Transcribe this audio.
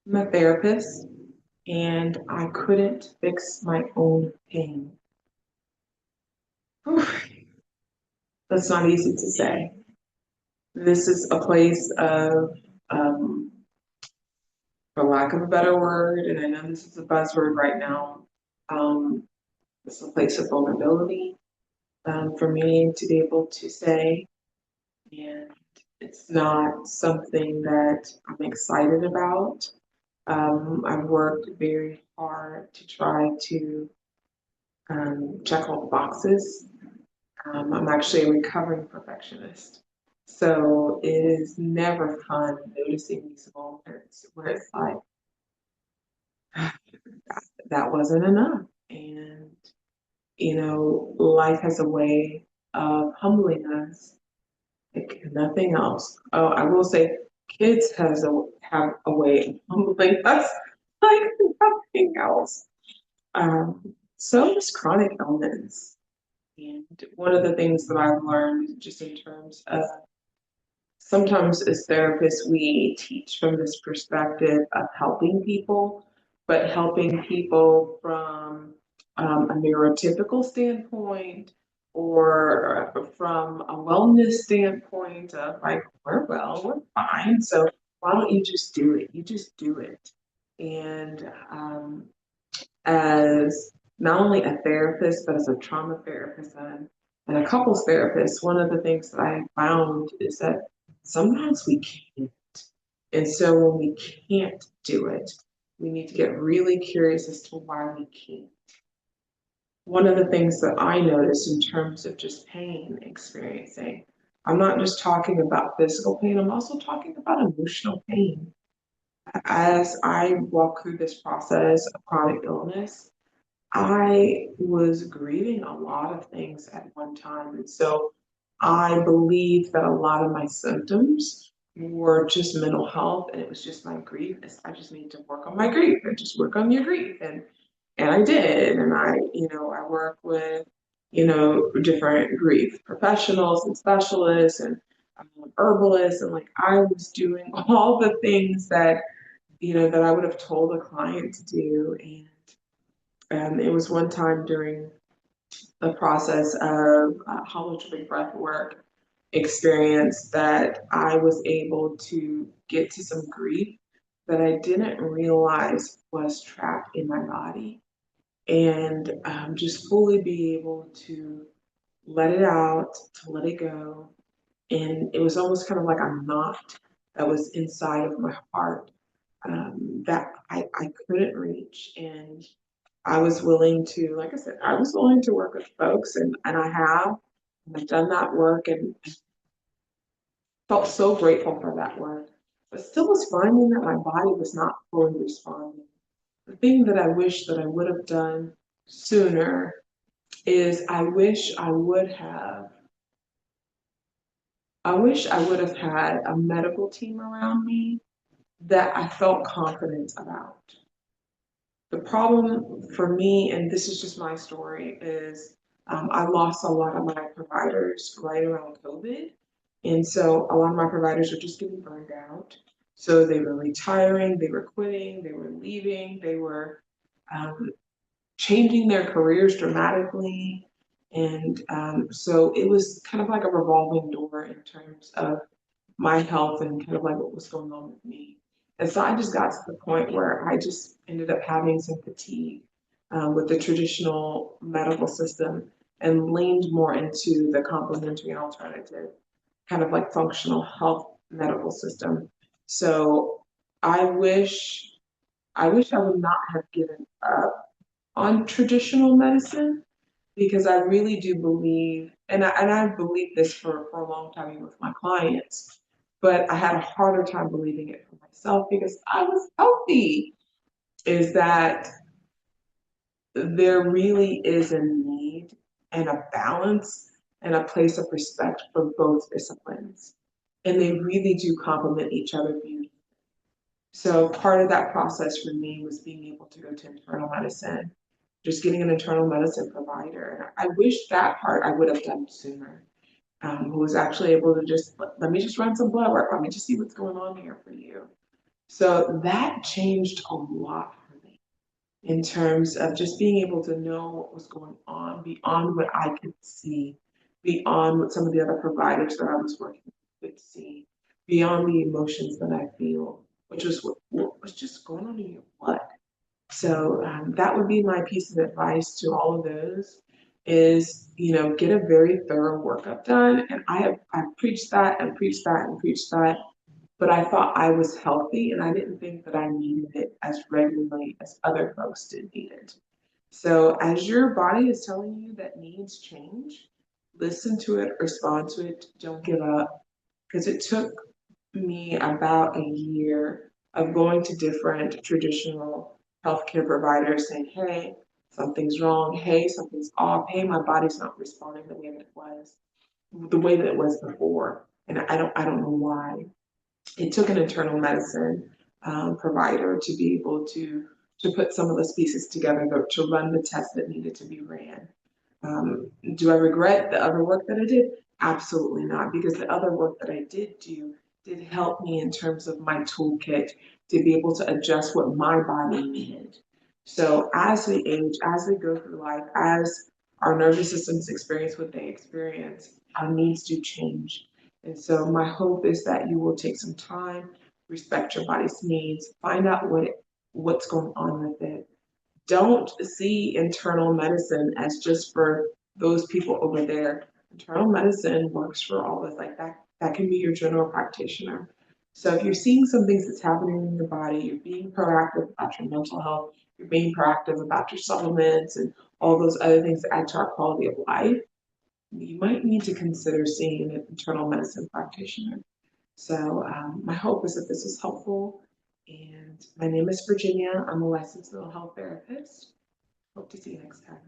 I'm a therapist and I couldn't fix my own pain. Whew, that's not easy to say. This is a place of, um, for lack of a better word, and I know this is a buzzword right now, um, it's a place of vulnerability for me to be able to say, and it's not something that I'm excited about. I've worked very hard to try to check all the boxes. I'm actually a recovering perfectionist. So it is never fun noticing these moments where it's like, that wasn't enough. And, life has a way of humbling us like nothing else. Oh, I will say kids have a way of humbling us like nothing else. So does chronic illness. And one of the things that I've learned just in terms of sometimes as therapists, we teach from this perspective of helping people, but helping people from a neurotypical standpoint or from a wellness standpoint of like, we're well, we're fine. So why don't you just do it? You just do it. And as not only a therapist, but as a trauma therapist and a couples therapist, one of the things that I found is that sometimes we can't. And so when we can't do it, we need to get really curious as to why we can't. One of the things that I notice in terms of just pain experiencing, I'm not just talking about physical pain, I'm also talking about emotional pain. As I walk through this process of chronic illness, I was grieving a lot of things at one time. And so I believe that a lot of my symptoms were just mental health and it was just my grief. I just need to work on my grief and just work on your grief. And I did. And I work with, different grief professionals and specialists and herbalists. And like I was doing all the things that, that I would have told a client to do. And it was one time during the process of holotropic breath work experience that I was able to get to some grief that I didn't realize was trapped in my body and just fully be able to let it out, to let it go. And it was almost kind of like a knot that was inside of my heart that I couldn't reach. And I was willing to, like I said, I was willing to work with folks and I have, and I've done that work and felt so grateful for that work, but still was finding that my body was not fully responding. The thing that I wish that I would have done sooner is I wish I would have had a medical team around me that I felt confident about. The problem for me, and this is just my story, is I lost a lot of my providers right around COVID. And so a lot of my providers were just getting burned out. So they were retiring, they were quitting, they were leaving, they were um, changing their careers dramatically. And so it was kind of like a revolving door in terms of my health and kind of like what was going on with me. And so I just got to the point where I just ended up having some fatigue with the traditional medical system and leaned more into the complementary and alternative, kind of like functional health medical system. So I wish I wish I would not have given up on traditional medicine because I really do believe, and I believe this for a long time with my clients, but I had a harder time believing it for myself because I was healthy. Is that there really is a need and a balance and a place of respect for both disciplines. And they really do complement each other beautifully. So part of that process for me was being able to go to internal medicine, just getting an internal medicine provider. And I wish that part I would have done sooner. Who was actually able to just let me just run some blood work. Let me just see what's going on here for you. So that changed a lot for me in terms of just being able to know what was going on beyond what I could see, beyond what some of the other providers that I was working with could see, beyond the emotions that I feel, which was what was just going on in your blood. So that would be my piece of advice to all of those is, get a very thorough workup done. And I've preached that and preached that and preached that, but I thought I was healthy and I didn't think that I needed it as regularly as other folks did need it. So as your body is telling you that needs change, listen to it, respond to it, don't give up. Because it took me about a year of going to different traditional healthcare providers saying, hey, something's wrong. Hey, something's off. Hey, my body's not responding the way that it was before. And I don't know why. It took an internal medicine provider to be able to put some of those pieces together to run the tests that needed to be ran. Do I regret the other work that I did? Absolutely not, because the other work that I did do did help me in terms of my toolkit to be able to adjust what my body needed. So as we age, as we go through life, as our nervous systems experience what they experience, our needs do change. And so my hope is that you will take some time, respect your body's needs, find out what's going on with it. Don't see internal medicine as just for those people over there. Internal medicine works for all of us. Like that can be your general practitioner. So if you're seeing some things that's happening in your body, you're being proactive about your mental health, you're being proactive about your supplements and all those other things that add to our quality of life, you might need to consider seeing an internal medicine practitioner. So my hope is that this is helpful. And my name is Virginia. I'm a licensed mental health therapist. Hope to see you next time.